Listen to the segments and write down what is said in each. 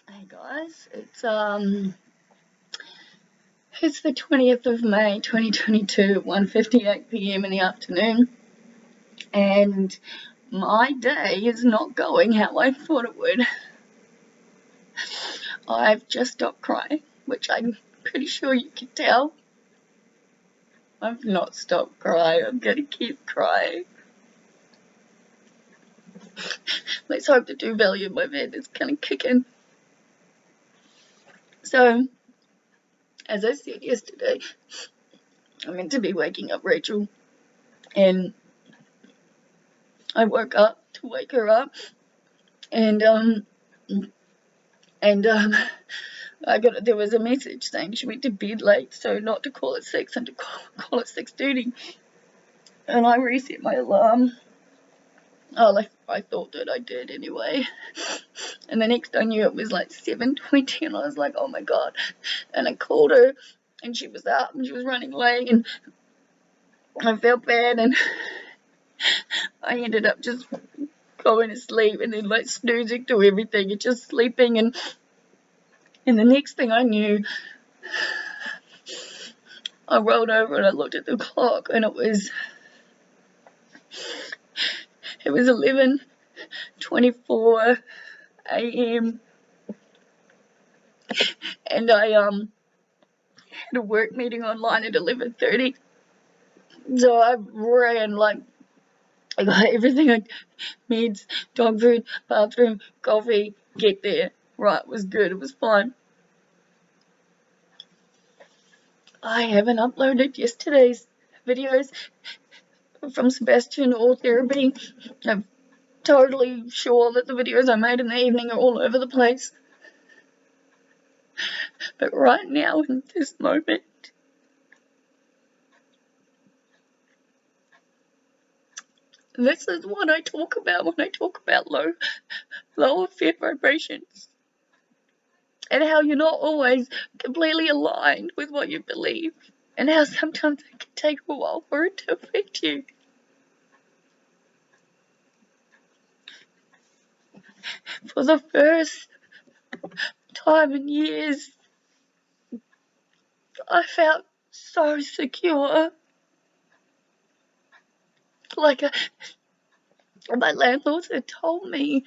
Hey guys, it's the 20th of May 2022 at 1:58 p.m. in the afternoon, and my day is not going how I thought it would. I've just stopped crying, which I'm pretty sure you can tell. I've not stopped crying, I'm gonna keep crying. Let's hope the do value in my bed is gonna kick in. So, as I said yesterday, I'm meant to be waking up Rachel, and I woke up to wake her up, and there was a message saying she went to bed late, so not to call at 6 and to call at 6:30. And I reset my alarm. I thought that I did anyway. And the next I knew it was like 7:20, and I was like, oh my god. And I called her, and she was up, and she was running late, and I felt bad, and I ended up just going to sleep, and then like snoozing to everything and just sleeping, and the next thing I knew, I rolled over and I looked at the clock, and it was 11:24 a.m. and I had a work meeting online at 11:30. So I ran like I got everything meds, dog food, bathroom, coffee, get there. Right, it was good, it was fine. I haven't uploaded yesterday's videos from Sebastian or therapy. I'm totally sure that the videos I made in the evening are all over the place. But right now, in this moment, this is what I talk about when I talk about lower fear vibrations, and how you're not always completely aligned with what you believe, and how sometimes it can take a while for it to affect you. For the first time in years, I felt so secure. Like my landlords had told me,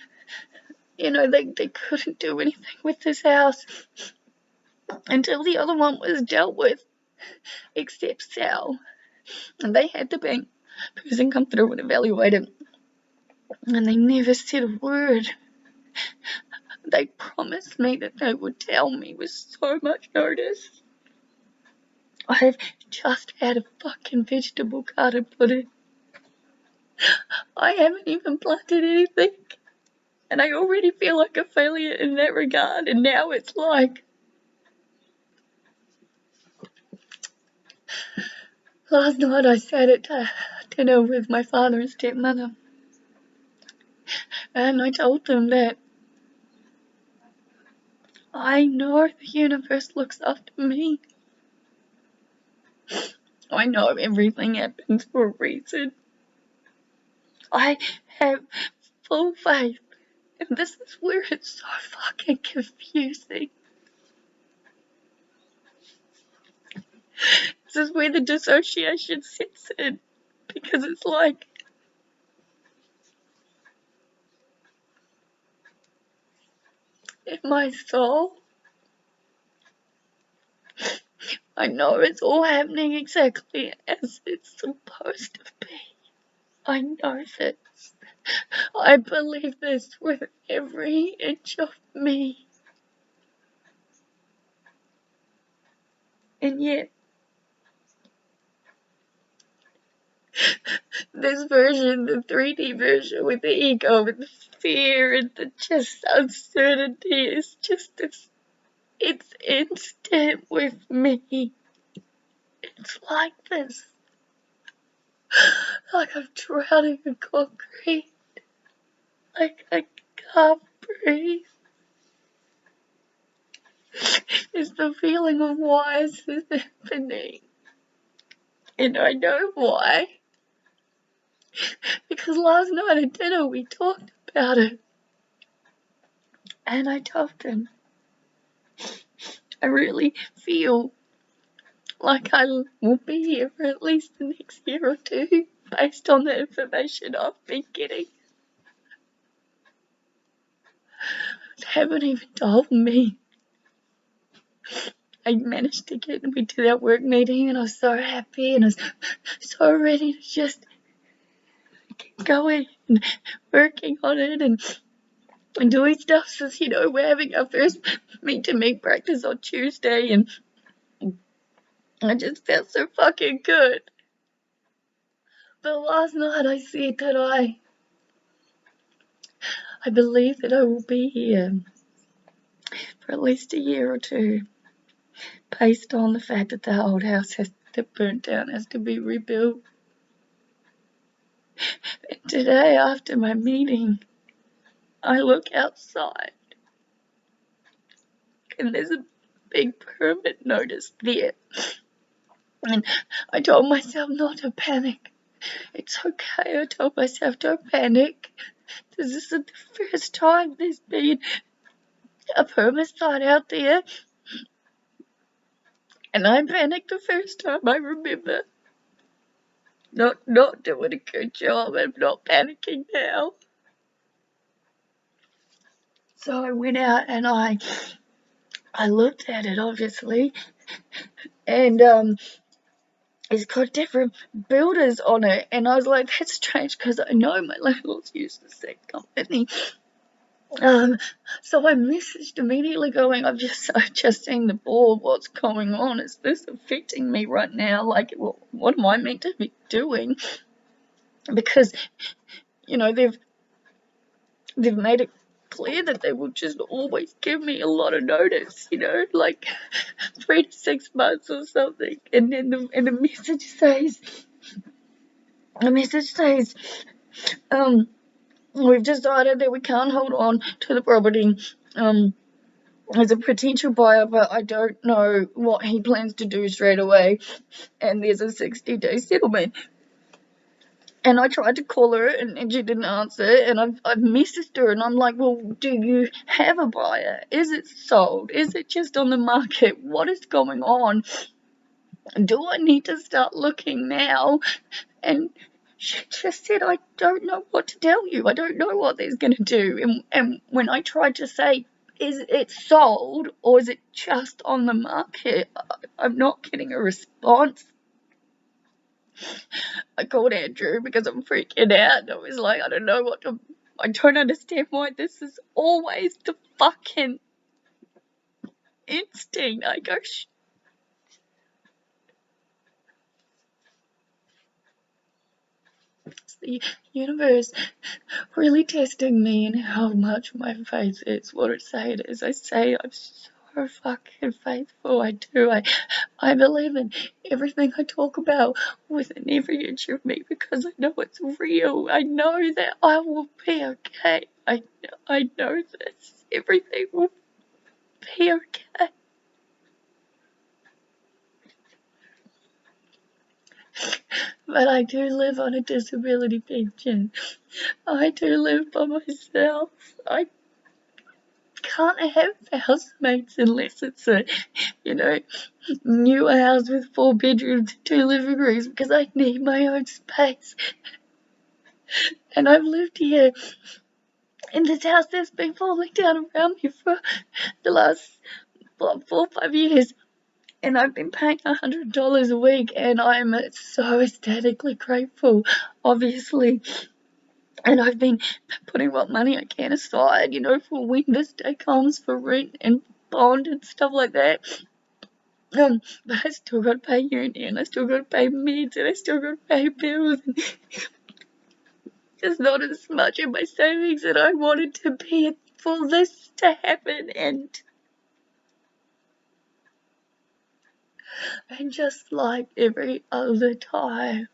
they couldn't do anything with this house until the other one was dealt with, except Sal. And they had the bank person come through and evaluate it, and they never said a word. They promised me that they would tell me with so much notice. I've just had a fucking vegetable garden put in. I haven't even planted anything, and I already feel like a failure in that regard, and now it's like last night I sat at dinner with my father and stepmother, and I told them that I know the universe looks after me. I know everything happens for a reason. I have full faith, and this is where it's so fucking confusing. This is where the dissociation sits in, because it's like in my soul, I know it's all happening exactly as it's supposed to be. I know this. I believe this with every inch of me. And yet, this version, the 3D version with the ego and the fear and the just uncertainty, is just this, it's instant with me. It's like this. Like I'm drowning in concrete. Like I can't breathe. It's the feeling of why is this happening? And I know why. Because last night at dinner we talked about it. And I told him, I really feel like I will be here for at least the next year or two, based on the information I've been getting. They haven't even told me. I managed to get me to that work meeting, and I was so happy, and I was so ready to just get going and working on it and doing stuff. So, we're having our first meet-to-meet practice on Tuesday, and I just felt so fucking good. But last night I said that I believe that I will be here for at least a year or two, based on the fact that the old house that burnt down has to be rebuilt. And today, after my meeting, I look outside and there's a big permit notice there. And I told myself not to panic. It's okay, I told myself, don't panic. This isn't the first time there's been a permit sign out there. And I panicked the first time, I remember. Not doing a good job. I'm not panicking now. So I went out and I looked at it, obviously, and it's got different builders on it, and I was like, that's strange, because I know my landlords use the same company. So I messaged immediately going, I've just seen the board, what's going on? Is this affecting me right now? Like, what am I meant to be doing? Because, they've made it clear that they will just always give me a lot of notice, like 3 to 6 months or something. And then the message says, we've decided that we can't hold on to the property as a potential buyer, but I don't know what he plans to do straight away. And there's a 60-day settlement. And I tried to call her and she didn't answer, and I've messaged her and I'm like, well, do you have a buyer? Is it sold? Is it just on the market? What is going on? Do I need to start looking now? And she just said, I don't know what to tell you. I don't know what they're going to do. And when I tried to say, is it sold or is it just on the market, I'm not getting a response. I called Andrew because I'm freaking out. I was like, I don't understand why this is always the fucking instinct. I go, it's the universe really testing me and how much my faith is what it say it is. I say I'm so fucking faithful. I do. I believe in everything I talk about within every inch of me because I know it's real. I know that I will be okay. I know this. Everything will be okay. But I do live on a disability pension. I do live by myself. I can't have housemates unless it's a, new house with 4 bedrooms, 2 living rooms, because I need my own space. And I've lived here in this house that's been falling down around me for the last 4 or 5 years. And I've been paying $100 a week, and I'm so ecstatically grateful, obviously. And I've been putting what money I can aside, for when this day comes, for rent and bond and stuff like that. But I still got to pay uni, and I still got to pay meds, and I still got to pay bills. And there's not as much in my savings that I wanted to be for this to happen. And just like every other time,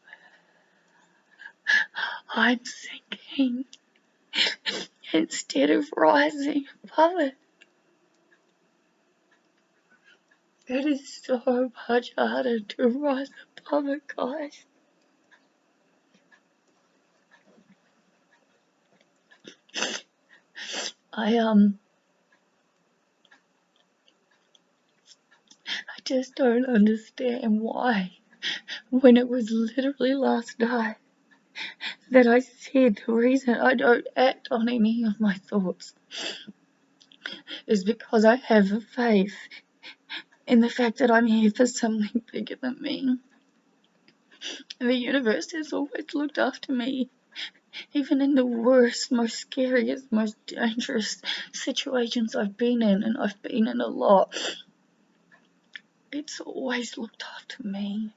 I'm sinking instead of rising above it. It is so much harder to rise above it, guys. just don't understand why, when it was literally last night that I said the reason I don't act on any of my thoughts is because I have a faith in the fact that I'm here for something bigger than me. The universe has always looked after me, even in the worst, most scariest, most dangerous situations I've been in, and I've been in a lot. It's always looked after me.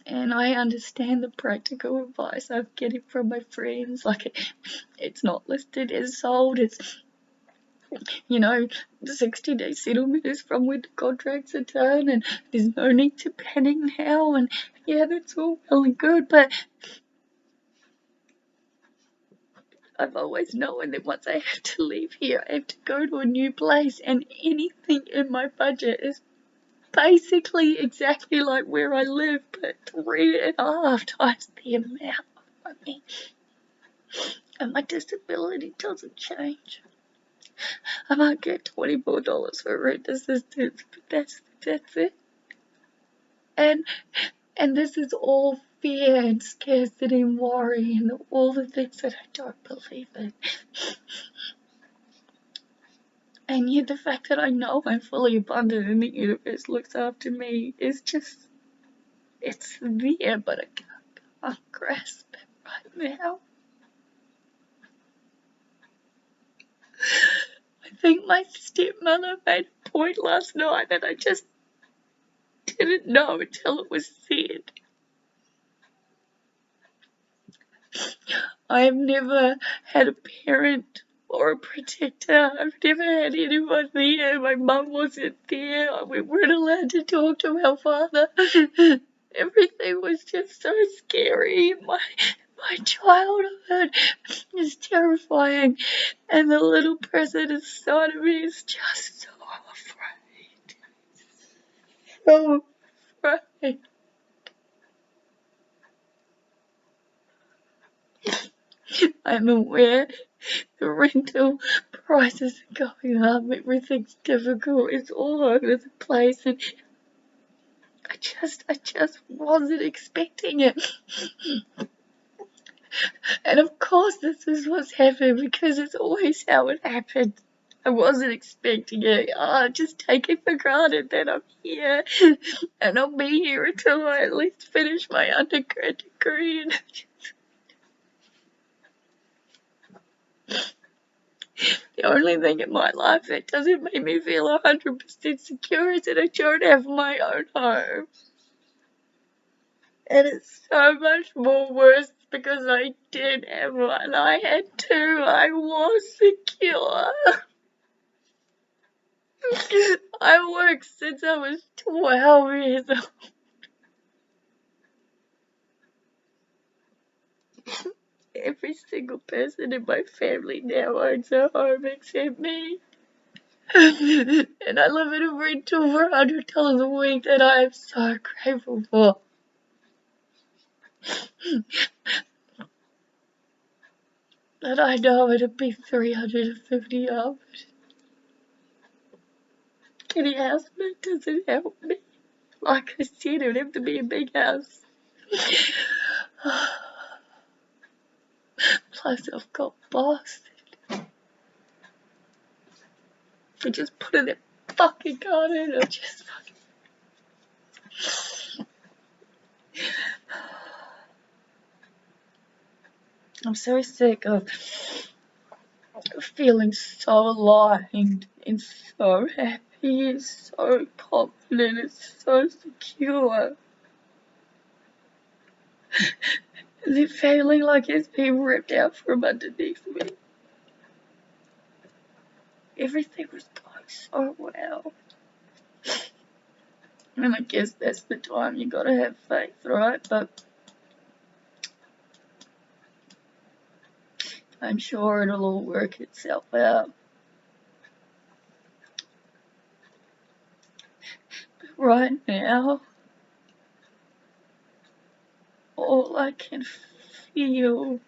And I understand the practical advice I'm getting from my friends. Like, it's not listed as sold. It's, the 60-day settlement is from when the contracts are done, and there's no need to panic now. And yeah, that's all well and good, but I've always known that once I have to leave here, I have to go to a new place, and anything in my budget is basically exactly like where I live, but 3.5 times the amount of money. And my disability doesn't change. I might get $24 for rent assistance, but that's it. And this is all fear and scarcity and worry and all the things that I don't believe in. And yet the fact that I know I'm fully abundant and the universe looks after me is just, it's there, but I can't grasp it right now. I think my stepmother made a point last night that I just didn't know until it was said. I've never had a parent or a protector. I've never had anyone there. My mum wasn't there. We weren't allowed to talk to our father. Everything was just so scary. My childhood is terrifying, and the little person inside of me is just so afraid. So afraid. I'm aware the rental prices are going up, everything's difficult, it's all over the place, and I just wasn't expecting it. And of course this is what's happened, because it's always how it happens. I wasn't expecting it. I just take it for granted that I'm here, and I'll be here until I at least finish my undergrad degree. And the only thing in my life that doesn't make me feel 100% secure is that I don't have my own home. And it's so much more worse because I did have one. I had two. I was secure. I worked since I was 12 years old. Every single person in my family now owns a home except me. And I live in a rental for $100 a week that I am so grateful for. But I know it'll be $350 up. Any house that doesn't help me. Like I said, it would have to be a big house. Plus, I've got boss. I just put in their fucking garden. I just I'm so sick of feeling so aligned and so happy and so confident and so secure. And then feeling like it's being ripped out from underneath me. Everything was going so well. And I guess that's the time you gotta have faith, right? But I'm sure it'll all work itself out. But right now, all I can feel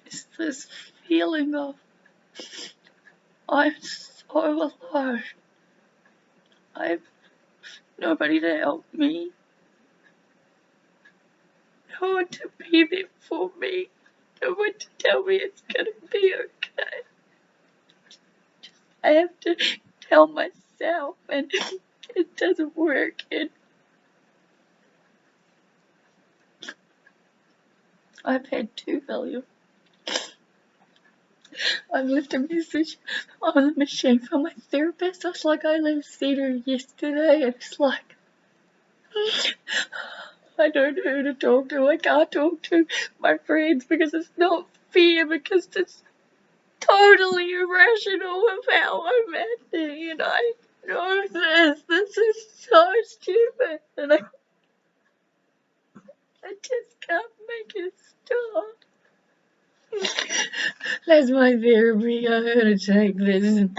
is this feeling of I'm so alone. I have nobody to help me. No one to be there for me. No one to tell me it's gonna be okay. I have to tell myself, and it doesn't work. And I've had 2 valiums. I've left a message on the machine for my therapist. I was like, I last seen her yesterday, and it's like, I don't know who to talk to. I can't talk to my friends because it's not fair, because it's totally irrational of how I'm acting, and I know this. This is so stupid, and I just can't make it stop. That's my therapy. I'm gonna take this.